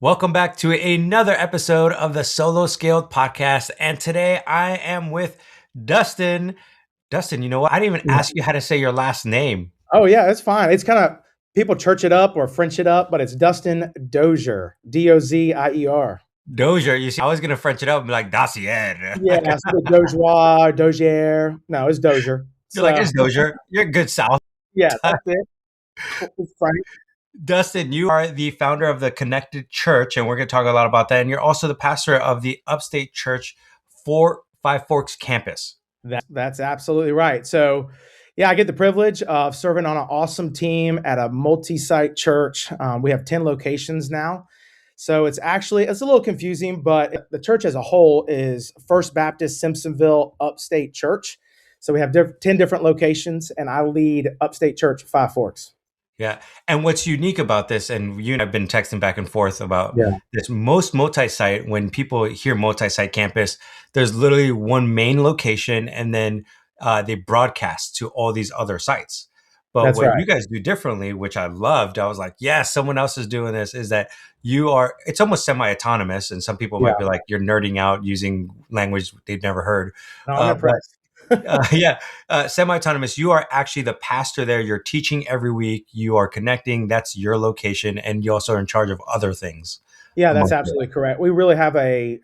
Welcome back to another episode of the Solo Scaled Podcast. And today I am with Dustin. Dustin, you know what? I didn't even Yeah. ask you how to say your last name. Oh yeah, it's fine. It's kind of people church it up or French it up, but it's Dustin Dozier, Dozier. Dozier. You see, I was going to French it up and be like, Dossier. Yeah, so the Dozier, Dozier. No, it's Dozier. You're like, So it's Dozier. You're good South. yeah, that's it. It's funny. Dustin, you are the founder of the Connected Church, and we're going to talk a lot about that. And you're also the pastor of the Upstate Church Five Forks campus. That's absolutely right. So yeah, I get the privilege of serving on an awesome team at a multi-site church. We have 10 locations now. So it's a little confusing, but the church as a whole is First Baptist Simpsonville Upstate Church. So we have 10 different locations, and I lead Upstate Church Five Forks. Yeah. And what's unique about this, and you and I have been texting back and forth about Yeah, this, most multi-site, when people hear multi-site campus, there's literally one main location and then they broadcast to all these other sites. But that's what right. you guys do differently, which I loved, I was like, yes, someone else is doing this, is that it's almost semi-autonomous. And some people Yeah, might be like, you're nerding out using language they've never heard. no, I'm But impressed. yeah, semi-autonomous. You are actually the pastor there. You're teaching every week. You are connecting. That's your location, and you also are in charge of other things. Yeah, that's Amongst it. absolutely correct. We really have a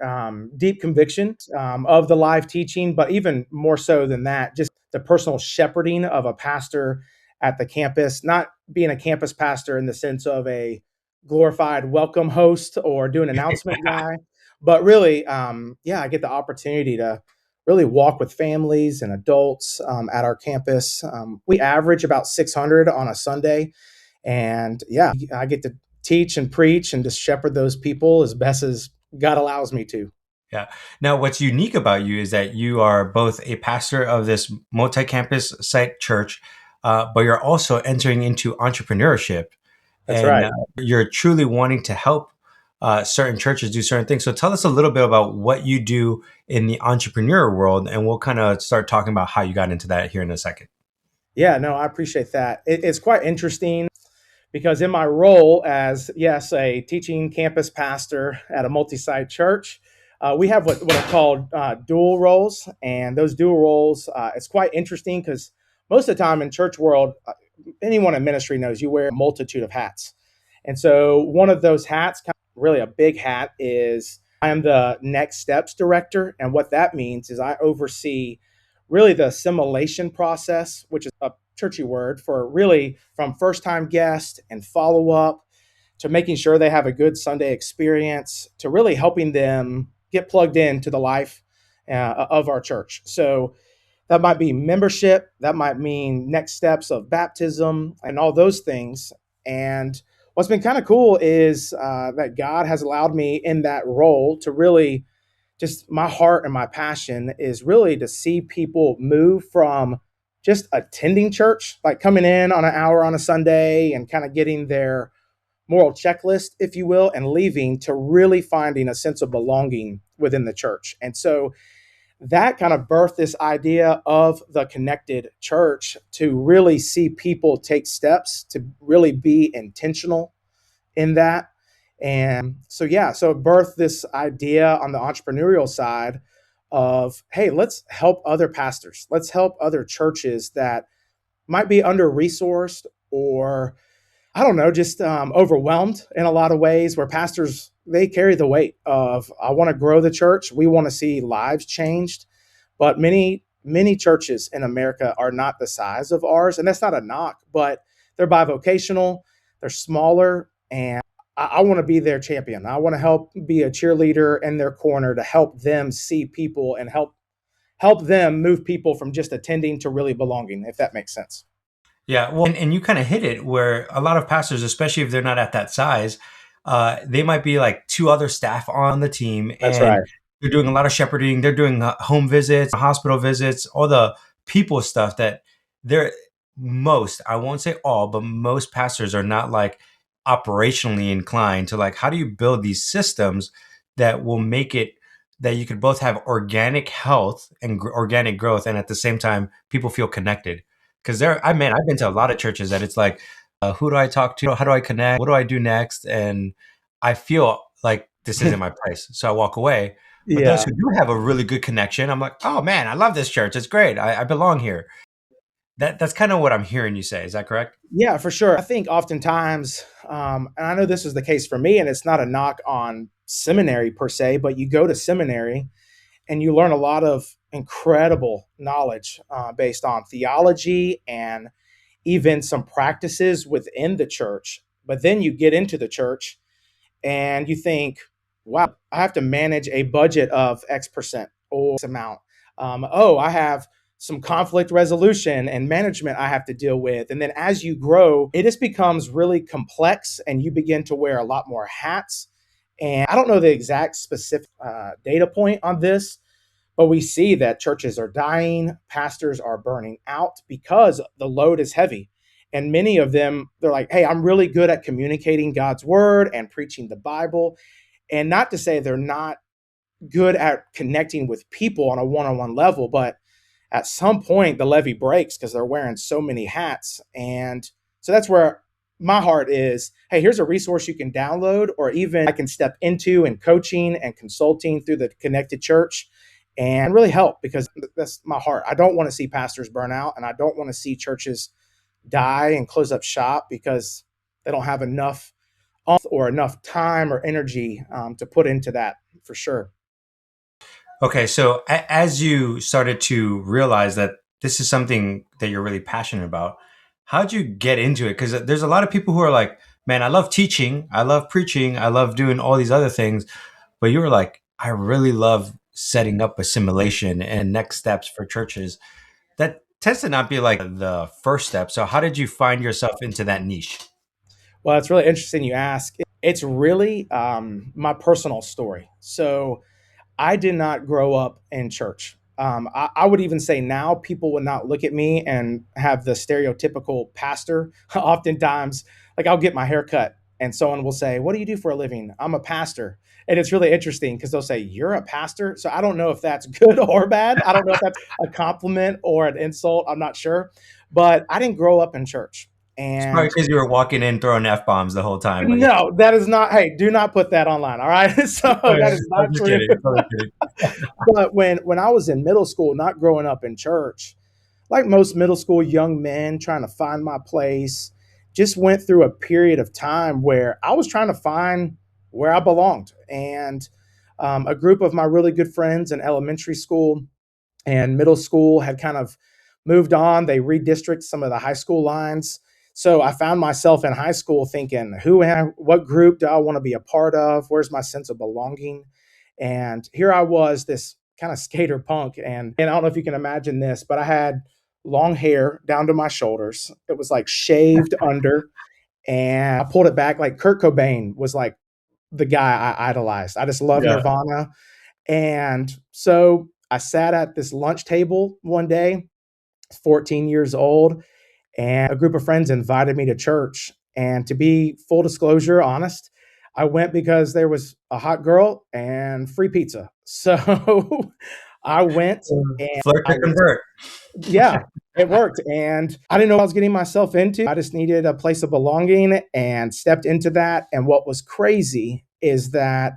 deep conviction of the live teaching, but even more so than that, just the personal shepherding of a pastor at the campus, not being a campus pastor in the sense of a glorified welcome host or do an announcement guy, but really, yeah, I get the opportunity to really walk with families and adults at our campus. We average about 600 on a Sunday. And yeah, I get to teach and preach and just shepherd those people as best as God allows me to. Yeah. Now, what's unique about you is that you are both a pastor of this multi-campus site church, but you're also entering into entrepreneurship, That's and right. you're truly wanting to help certain churches do certain things. So tell us a little bit about what you do in the entrepreneur world, and we'll kind of start talking about how you got into that here in a second. Yeah, no, I appreciate that. It's quite interesting because in my role as, yes, a teaching campus pastor at a multi site church, we have what are called dual roles. And those dual roles, it's quite interesting because most of the time in church world, anyone in ministry knows you wear a multitude of hats. And so one of those hats, kind of really a big hat, is I am the next steps director. And what that means is I oversee really the assimilation process, which is a churchy word for really from first time guest and follow up to making sure they have a good Sunday experience to really helping them get plugged into the life of our church. So that might be membership, that might mean next steps of baptism and all those things. And what's been kind of cool is that God has allowed me in that role to really just my heart and my passion is really to see people move from just attending church, like coming in on an hour on a Sunday and kind of getting their moral checklist, if you will, and leaving to really finding a sense of belonging within the church. And so that kind of birthed this idea of the connected church to really see people take steps to really be intentional in that. And so, yeah, so it birthed this idea on the entrepreneurial side of, hey, let's help other pastors. Let's help other churches that might be under resourced or, I don't know, just overwhelmed in a lot of ways where pastors, they carry the weight of, I want to grow the church. We want to see lives changed. But many churches in America are not the size of ours. And that's not a knock, but they're bivocational, they're smaller, and I want to be their champion. I want to help be a cheerleader in their corner to help them see people and help them move people from just attending to really belonging, if that makes sense. Yeah, well, and you kind of hit it where a lot of pastors, especially if they're not at that size, they might be like two other staff on the team, That's and right. they're doing a lot of shepherding. They're doing home visits, hospital visits, all the people stuff that they're most, I won't say all, but most pastors are not like operationally inclined to like, how do you build these systems that will make it that you could both have organic health and organic growth, and at the same time, people feel connected. Because I've been to a lot of churches that it's like, who do I talk to? How do I connect? What do I do next? And I feel like this isn't my place. So I walk away. But those Yeah. who do have a really good connection, I'm like, oh man, I love this church. It's great. I belong here. That's kind of what I'm hearing you say. Is that correct? Yeah, for sure. I think oftentimes, and I know this is the case for me, and it's not a knock on seminary per se, but you go to seminary and you learn a lot of incredible knowledge based on theology and even some practices within the church. But then you get into the church and you think, wow, I have to manage a budget of X percent or X amount. Oh, I have some conflict resolution and management I have to deal with. And then as you grow, it just becomes really complex and you begin to wear a lot more hats. And I don't know the exact specific data point on this, but we see that churches are dying, pastors are burning out because the load is heavy. And many of them, they're like, hey, I'm really good at communicating God's word and preaching the Bible. And not to say they're not good at connecting with people on a one on one level, but at some point the levee breaks because they're wearing so many hats. And so that's where my heart is. Hey, here's a resource you can download, or even I can step into and coaching and consulting through the Connected Church and really help, because that's my heart. I don't want to see pastors burn out, and I don't want to see churches die and close up shop because they don't have enough or enough time or energy to put into that, for sure. Okay, so as you started to realize that this is something that you're really passionate about, how'd you get into it? Because there's a lot of people who are like, man, I love teaching, I love preaching, I love doing all these other things. But you were like, I really love setting up assimilation and next steps for churches. That tends to not be like the first step. So how did you find yourself into that niche? Well, it's really interesting you ask. It's really my personal story. So I did not grow up in church. I would even say now people would not look at me and have the stereotypical pastor. Oftentimes, like I'll get my hair cut and someone will say, what do you do for a living? I'm a pastor. And it's really interesting because they'll say, you're a pastor. So I don't know if that's good or bad. I don't know if that's a compliment or an insult. I'm not sure. But I didn't grow up in church. It's probably And because you were walking in throwing F bombs the whole time. Like, no, that is not, hey, do not put that online. All right. So that is I'm not just true. kidding. I'm totally kidding. But when I was in middle school, not growing up in church, like most middle school young men trying to find my place, just went through a period of time where I was trying to find where I belonged. And a group of my really good friends in elementary school and middle school had kind of moved on. They redistricted some of the high school lines. So I found myself in high school thinking, what group do I want to be a part of? Where's my sense of belonging? And here I was, this kind of skater punk. And I don't know if you can imagine this, but I had long hair down to my shoulders. It was like shaved under, and I pulled it back. Like Kurt Cobain was like the guy I idolized. I just love Yeah. Nirvana. And so I sat at this lunch table one day, 14 years old, and a group of friends invited me to church. And to be full disclosure, honest, I went because there was a hot girl and free pizza. So I went and Flirt I to was, convert. yeah, it worked. And I didn't know what I was getting myself into. I just needed a place of belonging and stepped into that. And what was crazy is that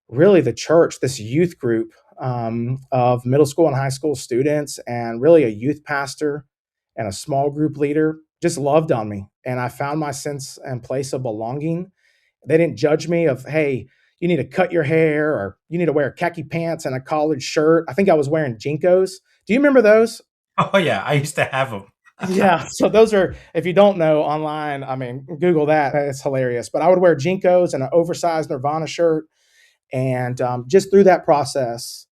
really the church, this youth group of middle school and high school students, and really a youth pastor and a small group leader just loved on me. And I found my sense and place of belonging. They didn't judge me of, hey, you need to cut your hair or you need to wear khaki pants and a collared shirt. I think I was wearing Jinkos. Do you remember those? Oh yeah, I used to have them. Yeah. So those are, if you don't know online, I mean, Google that. It's hilarious. But I would wear Jinkos and an oversized Nirvana shirt. And just through that process,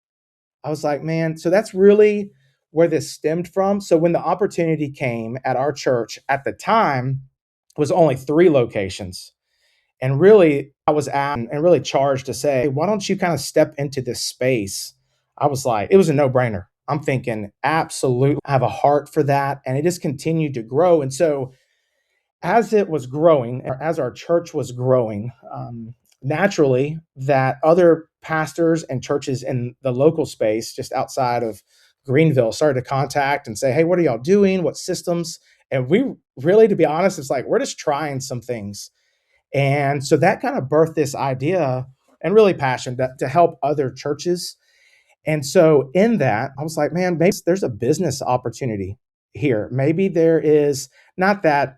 I was like, man, so that's really where this stemmed from. So when the opportunity came at our church at the time, was only 3 locations. And really, I was asked and really charged to say, why don't you kind of step into this space? I was like, it was a no brainer. I'm thinking, absolutely, I have a heart for that. And it just continued to grow. And so as it was growing, or as our church was growing, naturally, that other pastors and churches in the local space, just outside of Greenville, started to contact and say, "Hey, what are y'all doing? What systems?" And we really, to be honest, it's like we're just trying some things. And so that kind of birthed this idea. and really passionate to help other churches. And so in that, I was like, man, maybe there's a business opportunity here. Maybe there is, not that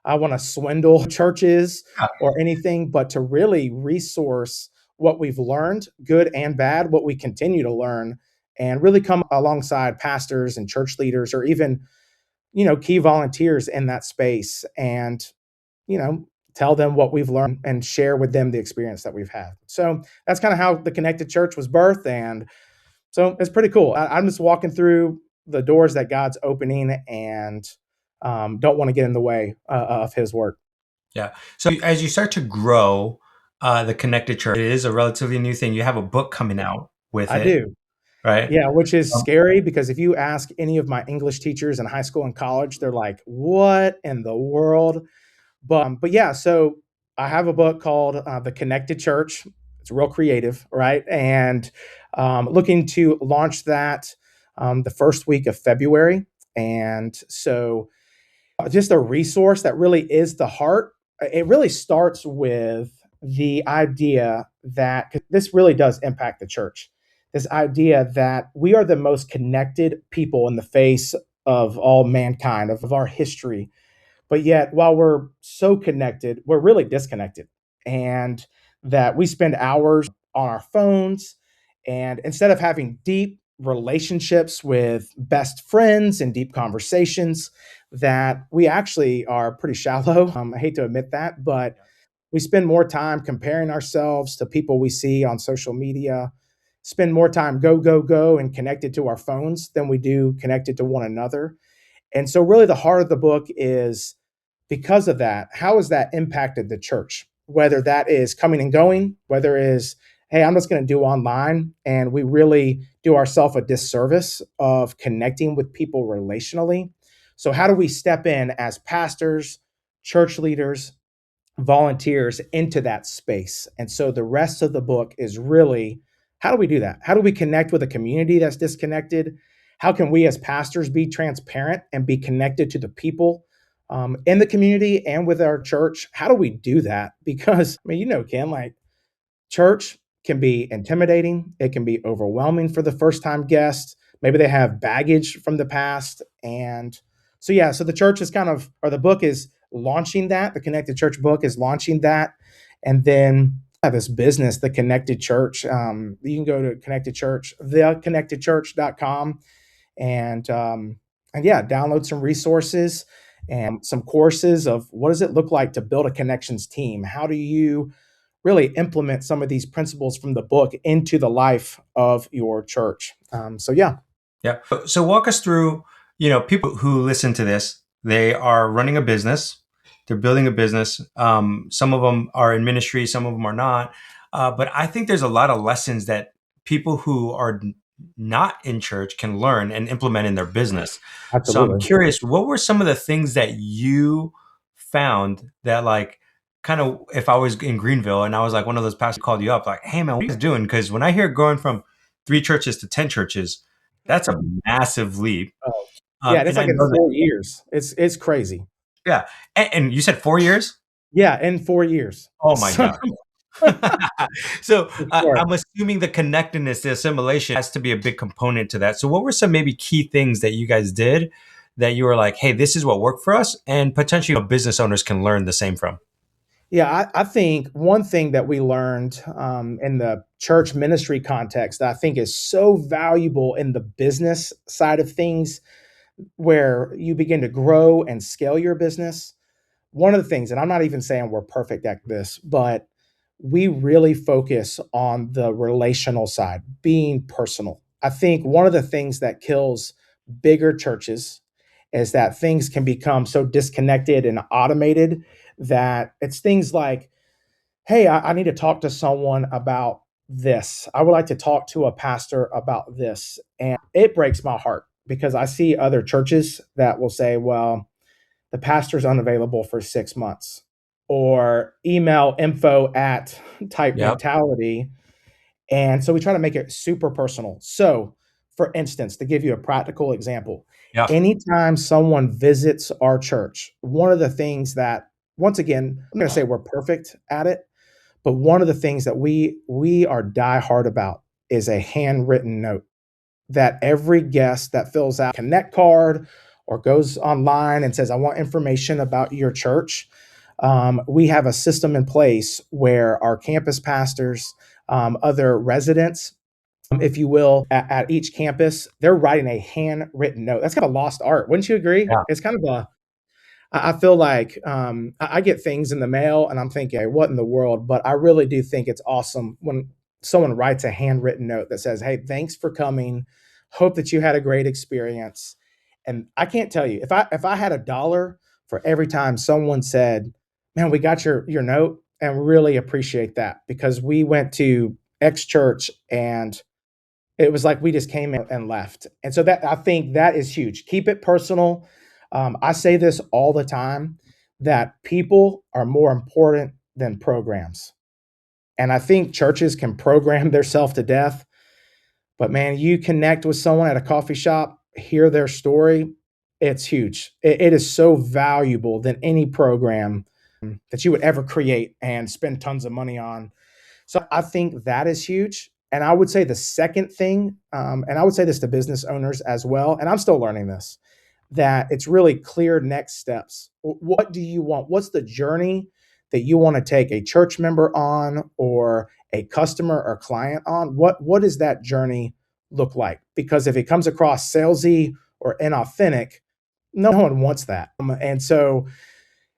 I want to swindle churches Yeah. or anything, but to really resource what we've learned, good and bad, what we continue to learn, and really come alongside pastors and church leaders or even, key volunteers in that space and, you know, tell them what we've learned and share with them the experience that we've had. So that's kind of how the Connected Church was birthed. And so it's pretty cool. I'm just walking through the doors that God's opening and don't want to get in the way of his work. Yeah. So as you start to grow the Connected Church, it is a relatively new thing. You have a book coming out with I it, do. right? Yeah, which is Um, scary because if you ask any of my English teachers in high school and college, they're like, "What in the world?" But yeah, so I have a book called The Connected Church. It's real creative, right? And looking to launch that the first week of February. And so just a resource that really is the heart. It really starts with the idea that 'cause this really does impact the church. This idea that we are the most connected people in the face of all mankind, of our history. But yet, while we're so connected, we're really disconnected. And that we spend hours on our phones. And instead of having deep relationships with best friends and deep conversations, that we actually are pretty shallow. I hate to admit that, but we spend more time comparing ourselves to people we see on social media, spend more time go, go, go and connected to our phones than we do connected to one another. And so, really, the heart of the book is because of that, how has that impacted the church? Whether that is coming and going, whether it is, hey, I'm just going to do online, and we really do ourselves a disservice of connecting with people relationally. So, how do we step in as pastors, church leaders, volunteers into that space? And so the rest of the book is really how do we do that? How do we connect with a community that's disconnected? How can we as pastors be transparent and be connected to the people in the community and with our church? How do we do that? Because, I mean, Ken, like church can be intimidating, it can be overwhelming for the first time guest. Maybe they have baggage from the past. And so, yeah, so the church is or the book is launching that. The Connected Church book is launching that. And then I have this business, the Connected Church. You can go to Connected Church, theconnectedchurch.com, and yeah, download some resources and some courses of what does it look like to build a connections team? How do you really implement some of these principles from the book into the life of your church? So yeah. yeah. So walk us through, people who listen to this, they are running a business, they're building a business. Some of them are in ministry, some of them are not. But I think there's a lot of lessons that people who are not in church can learn and implement in their business. So I'm Absolutely. curious, what were some of the things that you found that like kind of if I was in Greenville and I was like one of those pastors who called you up, like, hey man, what are you guys doing? Because when I hear going from 3 churches to 10 churches, that's a massive leap. Oh, yeah, and it's And I like in know that, 4 years. It's crazy. yeah. And you said 4 years? Yeah, in 4 years. Oh my So, God. So for sure. I'm assuming the connectedness, the assimilation has to be a big component to that. So what were some maybe key things that you guys did that you were like, hey, this is what worked for us, and potentially business owners can learn the same from? Yeah, I think one thing that we learned in the church ministry context that I think is so valuable in the business side of things, where you begin to grow and scale your business. One of the things, and I'm not even saying we're perfect at this, but we really focus on the relational side, being personal. I think one of the things that kills bigger churches is that things can become so disconnected and automated that it's things like, hey, I need to talk to someone about this. I would like to talk to a pastor about this. And it breaks my heart because I see other churches that will say, well, the pastor's unavailable for 6 months, or email info at type Yep. mentality. And so we try to make it super personal. So, for instance, to give you a practical example, Yeah. anytime someone visits our church, one of the things that, once again, I'm going to say we're perfect at it, But one of the things that we are die hard about is a handwritten note that every guest that fills out a Connect card or goes online and says, I want information about your church. We have a system in place where our campus pastors, other residents, if you will, at each campus, they're writing a handwritten note. That's kind of a lost art. Wouldn't you agree? Yeah. It's kind of a I feel like I get things in the mail and I'm thinking, hey, what in the world? But I really do think it's awesome when someone writes a handwritten note that says, hey, thanks for coming. Hope that you had a great experience. And I can't tell you if I had $1 for every time someone said, man, we got your note and really appreciate that because we went to X church and it was like we just came in and left. And so that I think that is huge. Keep it personal. I say this all the time that people are more important than programs. And I think churches can program themselves to death. But man, you connect with someone at a coffee shop, hear their story, it's huge. It is so valuable than any program that you would ever create and spend tons of money on. So I think that is huge. And I would say the second thing, and I would say this to business owners as well, and I'm still learning this, that it's really clear next steps. What do you want? What's the journey that you want to take a church member on or a customer or client on? What does that journey look like? Because if it comes across salesy or inauthentic, no one wants that. And so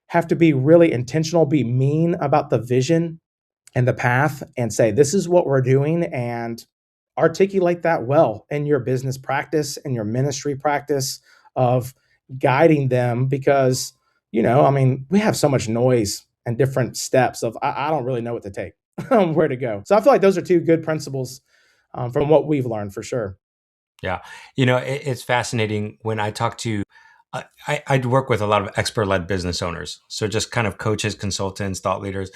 have to be really intentional, be mean about the vision and the path and say, this is what we're doing and articulate that well in your business practice and your ministry practice of guiding them because, I mean, we have so much noise and different steps of, I don't really know what to take, where to go. So I feel like those are two good principles from what we've learned for sure. Yeah. It's fascinating when I talk to, I work with a lot of expert-led business owners. So just kind of coaches, consultants, thought leaders,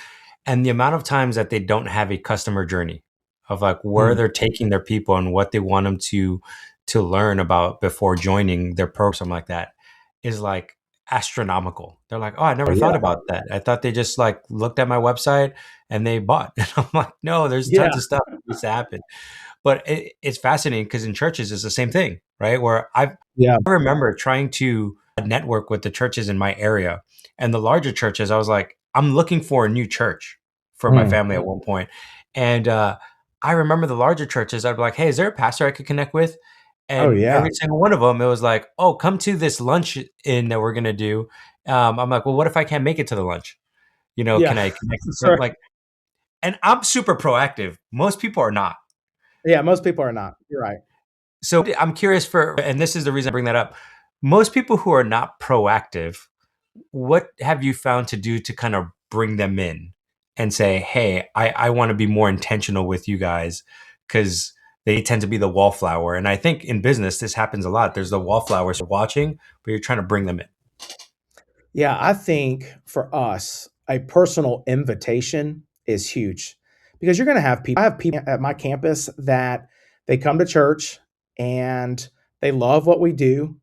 and the amount of times that they don't have a customer journey of like where Mm. they're taking their people and what they want them to learn about before joining their program like that is like astronomical. They're like, oh, I never thought Yeah. about that. I thought they just like looked at my website and they bought. And I'm like, no, there's Yeah. tons of stuff that needs to happen. But it's fascinating because in churches, it's the same thing, right? Where Yeah. I remember trying to network with the churches in my area and the larger churches. I was like, I'm looking for a new church for my Mm. family at one point. And I remember the larger churches, I'd be like, hey, is there a pastor I could connect with? Oh, And yeah. every single one of them, it was like, oh, come to this lunch in that we're going to do. I'm like, well, what if I can't make it to the lunch? Can Yeah. I connect with some Right. like, and I'm super proactive. Most people are not. Yeah. Most people are not. You're right. So I'm curious and this is the reason I bring that up. Most people who are not proactive, what have you found to do to kind of bring them in and say, hey, I want to be more intentional with you guys because they tend to be the wallflower. And I think in business, this happens a lot. There's the wallflowers watching, but you're trying to bring them in. Yeah, I think for us, a personal invitation is huge because you're going to have people. I have people at my campus that they come to church and they love what we do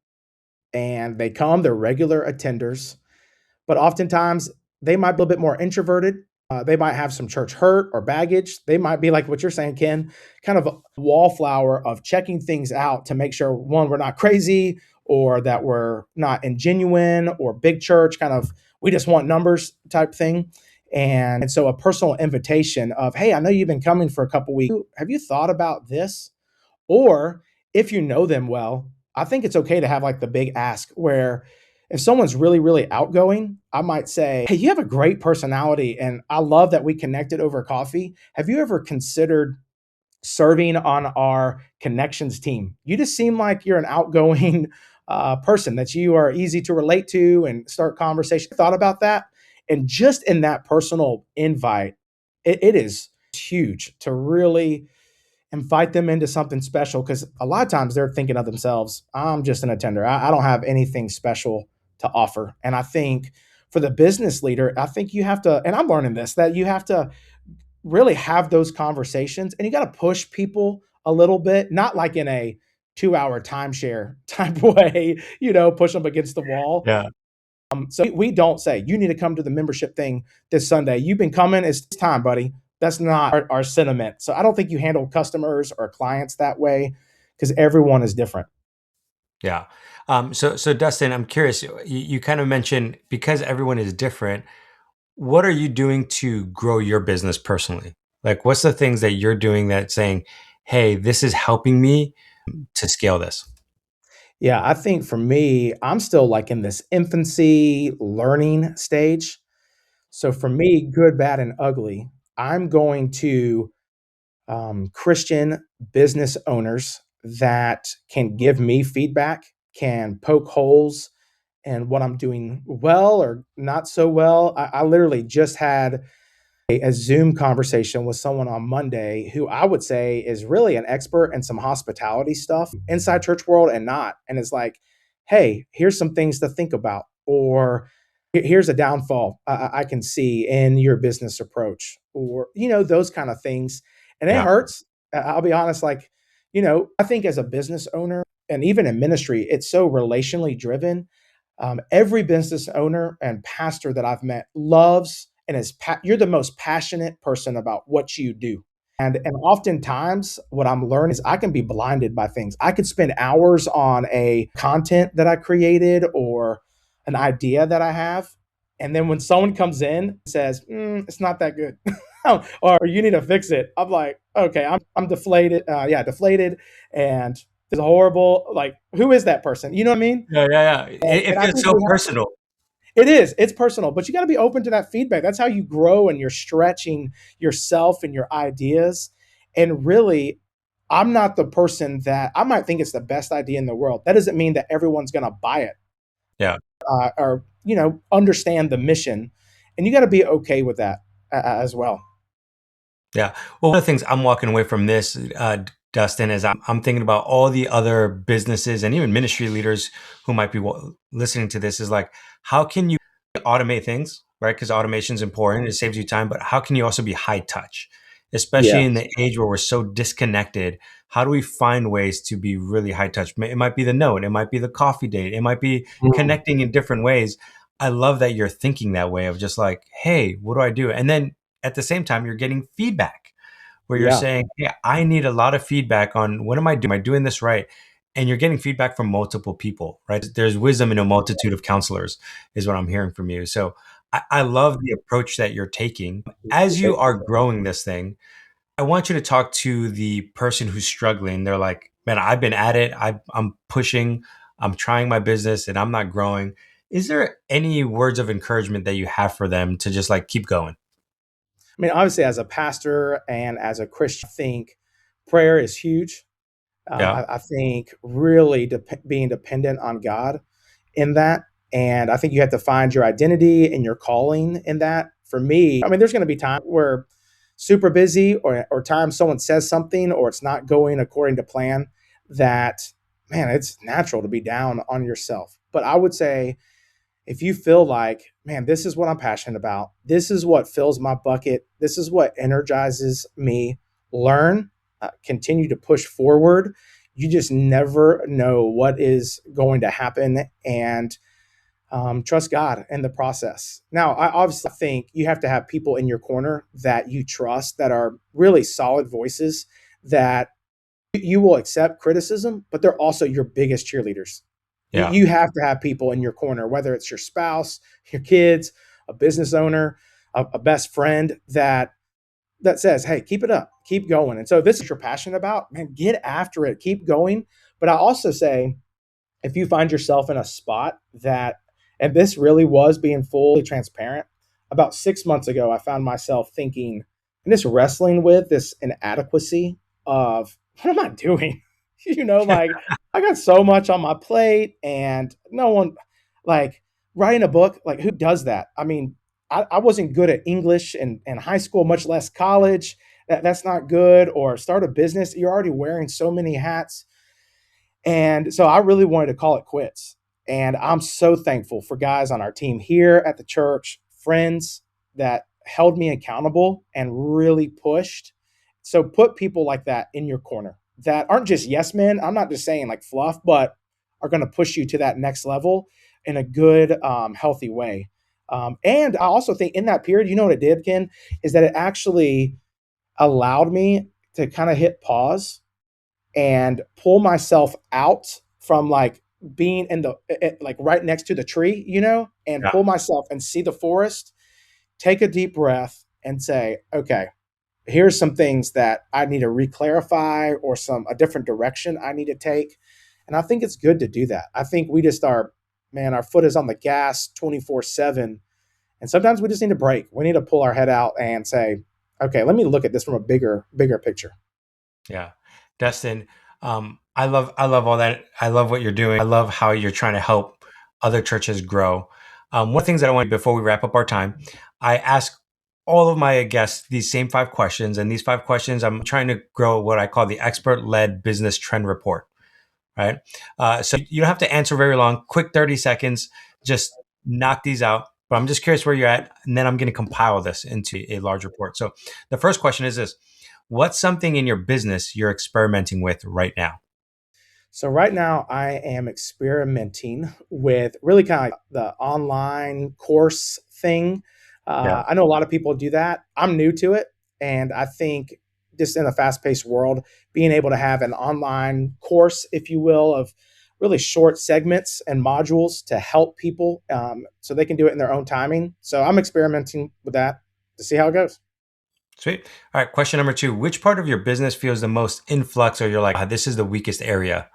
and they come, they're regular attenders, but oftentimes they might be a little bit more introverted. They might have some church hurt or baggage. They might be like what you're saying, Ken, kind of a wallflower of checking things out to make sure one, we're not crazy or that we're not ingenuine or big church kind of, we just want numbers type thing. And so a personal invitation of, hey, I know you've been coming for a couple weeks. Have you thought about this? Or if you know them well, I think it's okay to have like the big ask where if someone's really, really outgoing, I might say, hey, you have a great personality and I love that we connected over coffee. Have you ever considered serving on our connections team? You just seem like you're an outgoing person that you are easy to relate to and start conversation. Thought about that? And just in that personal invite, it is huge to really invite them into something special because a lot of times they're thinking of themselves, I'm just an attender. I don't have anything special to offer. And I think for the business leader, I think you have to, and I'm learning this, that you have to really have those conversations and you got to push people a little bit, not like in a 2-hour timeshare type way, push them against the wall. Yeah. So we don't say, you need to come to the membership thing this Sunday. You've been coming. It's time, buddy. That's not our sentiment. So I don't think you handle customers or clients that way because everyone is different. Yeah. So Dustin, I'm curious. You kind of mentioned because everyone is different. What are you doing to grow your business personally? Like, what's the things that you're doing that saying, "Hey, this is helping me to scale this"? Yeah, I think for me, I'm still like in this infancy learning stage. So for me, good, bad, and ugly, I'm going to Christian business owners that can give me feedback, can poke holes in what I'm doing well or not so well. I literally just had a Zoom conversation with someone on Monday who I would say is really an expert in some hospitality stuff inside church world and not. And it's like, hey, here's some things to think about, or here's a downfall I can see in your business approach, or, those kind of things. And it Yeah, hurts. I'll be honest, like, I think as a business owner and even in ministry, it's so relationally driven. Every business owner and pastor that I've met loves and you're the most passionate person about what you do. And oftentimes what I'm learning is I can be blinded by things. I could spend hours on a content that I created or an idea that I have. And then when someone comes in and says, it's not that good, or you need to fix it, I'm like, okay, I'm deflated. Deflated. And it's horrible. Like, who is that person? You know what I mean? yeah, yeah, yeah. It And I feels think so we have personal. it is. It's personal, but you got to be open to that feedback. That's how you grow and you're stretching yourself and your ideas. And really, I'm not the person that I might think it's the best idea in the world. That doesn't mean that everyone's going to buy it Yeah. or, understand the mission. And you got to be okay with that as well. Yeah. Well, one of the things I'm walking away from this, Dustin, is I'm thinking about all the other businesses and even ministry leaders who might be listening to this is like, how can you automate things, right? Because automation is important. It saves you time. But how can you also be high touch, especially Yeah. in the age where we're so disconnected? How do we find ways to be really high touch? It might be the note. It might be the coffee date. It might be Mm. connecting in different ways. I love that you're thinking that way of just like, hey, what do I do? And then at the same time, you're getting feedback where you're Yeah. saying, "Yeah, I need a lot of feedback on what am I doing? Am I doing this right?" And you're getting feedback from multiple people, right? There's wisdom in a multitude of counselors, is what I'm hearing from you. So I love the approach that you're taking as you Appreciate are growing this thing. I want you to talk to the person who's struggling. They're like, "Man, I've been at it. I'm pushing. I'm trying my business, and I'm not growing." Is there any words of encouragement that you have for them to just like keep going? I mean, obviously, as a pastor and as a Christian, I think prayer is huge. Yeah, I think really being dependent on God in that. And I think you have to find your identity and your calling in that. For me, I mean, there's going to be time where super busy or times someone says something or it's not going according to plan that, man, it's natural to be down on yourself. But I would say if you feel like, man, this is what I'm passionate about, this is what fills my bucket, this is what energizes me, learn, continue to push forward. You just never know what is going to happen and trust God in the process. Now, I obviously think you have to have people in your corner that you trust that are really solid voices that you will accept criticism, but they're also your biggest cheerleaders. yeah, You have to have people in your corner, whether it's your spouse, your kids, a business owner, a best friend that says, "Hey, keep it up, keep going." And so, this is what you're passionate about, man. Get after it, keep going. But I also say, if you find yourself in a spot that, and this really was being fully transparent, about 6 months ago, I found myself thinking and just wrestling with this inadequacy of what am I doing? Like I got so much on my plate and no one, like, writing a book, like, who does that? I mean, I wasn't good at English in high school, much less college. That's not good. Or start a business. You're already wearing so many hats. And so I really wanted to call it quits. And I'm so thankful for guys on our team here at the church, friends that held me accountable and really pushed. So put people like that in your corner that aren't just yes men. I'm not just saying like fluff, but are going to push you to that next level. in a good, healthy way. And I also think in that period, you know what it did, Ken, is that it actually allowed me to kind of hit pause and pull myself out from like being in the like right next to the tree, and Yeah. pull myself and see the forest, take a deep breath and say, okay, here's some things that I need to reclarify or some a different direction I need to take. And I think it's good to do that. I think we just are, man, our foot is on the gas 24/7. And sometimes we just need a break. We need to pull our head out and say, okay, let me look at this from a bigger picture. Yeah. Dustin, I love all that. I love what you're doing. I love how you're trying to help other churches grow. One of the things that I want before we wrap up our time, I ask all of my guests these same 5 questions. And these 5 questions, I'm trying to grow what I call the expert led business trend report. Right. So you don't have to answer very long, quick 30 seconds, just knock these out. But I'm just curious where you're at. And then I'm going to compile this into a large report. So the first question is this: what's something in your business you're experimenting with right now? So right now I am experimenting with really kind of the online course thing. Yeah. I know a lot of people do that. I'm new to it, and I think just in a fast-paced world, being able to have an online course, if you will, of really short segments and modules to help people, so they can do it in their own timing. So I'm experimenting with that to see how it goes. Sweet. All right. Question number 2: which part of your business feels the most influx, or you're like, "Ah, this is the weakest area"?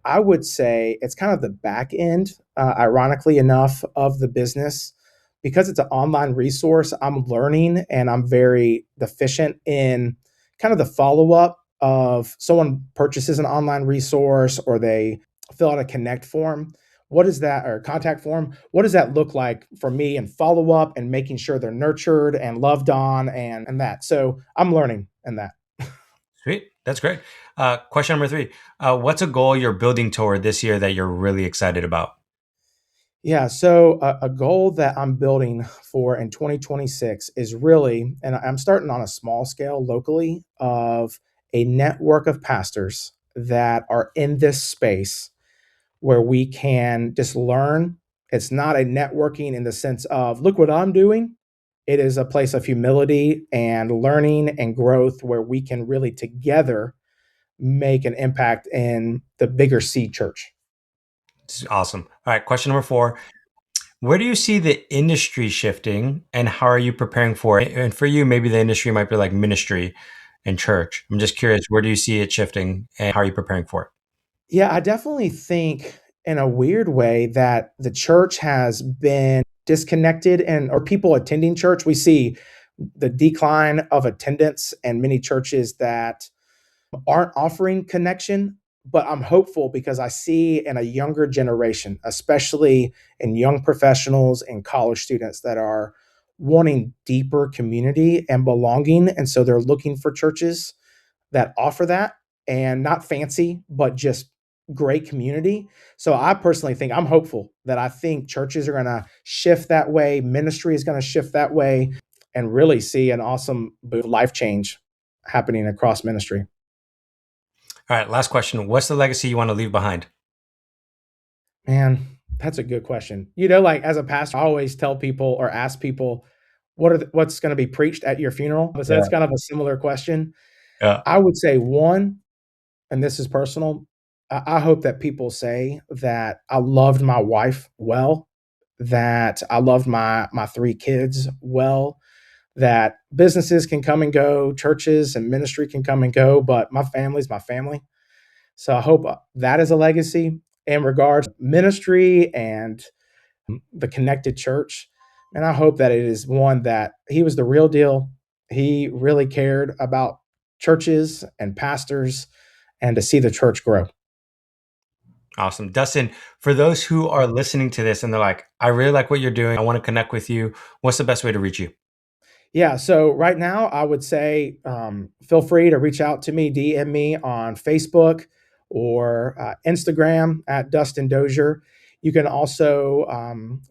I would say it's kind of the back end, ironically enough, of the business. Because it's an online resource, I'm learning and I'm very deficient in kind of the follow up of someone purchases an online resource or they fill out a connect form. What is that, or contact form? What does that look like for me and follow up and making sure they're nurtured and loved on and that? So I'm learning in that. Sweet. That's great. Question number 3: what's a goal you're building toward this year that you're really excited about? Yeah, so a goal that I'm building for in 2026 is really, and I'm starting on a small scale locally, of a network of pastors that are in this space where we can just learn. It's not a networking in the sense of, look what I'm doing. It is a place of humility and learning and growth where we can really together make an impact in the bigger seed church. This is awesome. All right. Question number 4: where do you see the industry shifting, and how are you preparing for it? And for you, maybe the industry might be like ministry and church. I'm just curious, where do you see it shifting, and how are you preparing for it? Yeah, I definitely think in a weird way that the church has been disconnected and or people attending church, we see the decline of attendance and many churches that aren't offering connection, but I'm hopeful because I see in a younger generation, especially in young professionals and college students that are wanting deeper community and belonging, and so they're looking for churches that offer that, and not fancy, but just great community. So I personally think I'm hopeful that I think churches are going to shift that way, ministry is going to shift that way, and really see an awesome life change happening across ministry. All right. Last question: what's the legacy you want to leave behind? Man, that's a good question. Like as a pastor, I always tell people or ask people, what's going to be preached at your funeral? So Yeah. that's kind of a similar question. Yeah. I would say one, and this is personal, I hope that people say that I loved my wife well, that I loved my 3 kids well, that businesses can come and go, churches and ministry can come and go, but my family's my family. So I hope that is a legacy in regards to ministry and the connected church. And I hope that it is one that he was the real deal. He really cared about churches and pastors and to see the church grow. Awesome. Dustin, for those who are listening to this and they're like, I really like what you're doing, I want to connect with you, what's the best way to reach you? Yeah, so right now I would say feel free to reach out to me, DM me on Facebook or Instagram at Dustin Dozier. You can also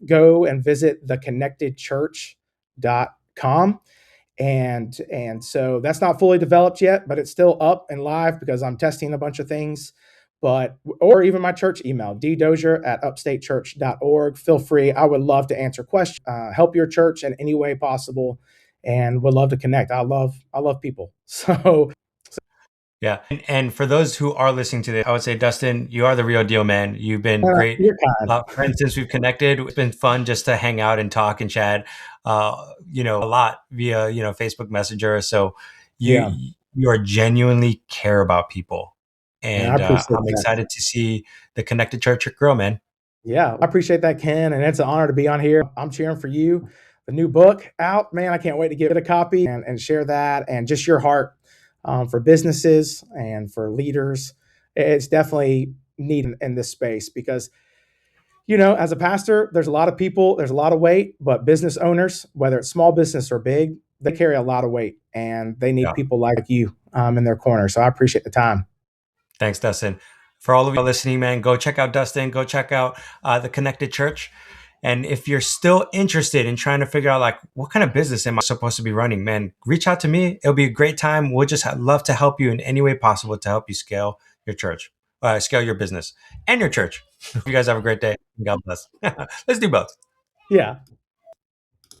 go and visit theconnectedchurch.com. And so that's not fully developed yet, but it's still up and live because I'm testing a bunch of things. or even my church email, ddozier@upstatechurch.org. Feel free. I would love to answer questions, help your church in any way possible, and would love to connect. I love people. So Yeah. And for those who are listening to this, I would say, Dustin, you are the real deal, man. You've been great you're kind. friends since we've connected. It's been fun just to hang out and talk and chat, a lot via, Facebook Messenger. So Yeah, you are genuinely care about people. man, I And appreciate I'm that. excited to see the Connected Church grow, man. Yeah, I appreciate that, Ken, and it's an honor to be on here. I'm cheering for you. The new book out, man. I can't wait to get a copy and share that, and just your heart for businesses and for leaders. It's definitely needed in this space because as a pastor, there's a lot of people, there's a lot of weight, but business owners, whether it's small business or big, they carry a lot of weight, and they need Yeah. people like you in their corner. So I appreciate the time. Thanks, Dustin. For all of you listening, man, go check out Dustin. Go check out the Connected Church. And if you're still interested in trying to figure out like what kind of business am I supposed to be running, man, reach out to me. It'll be a great time. We'll just love to help you in any way possible to help you scale your church, scale your business and your church. You guys have a great day. God bless. Let's do both. Yeah.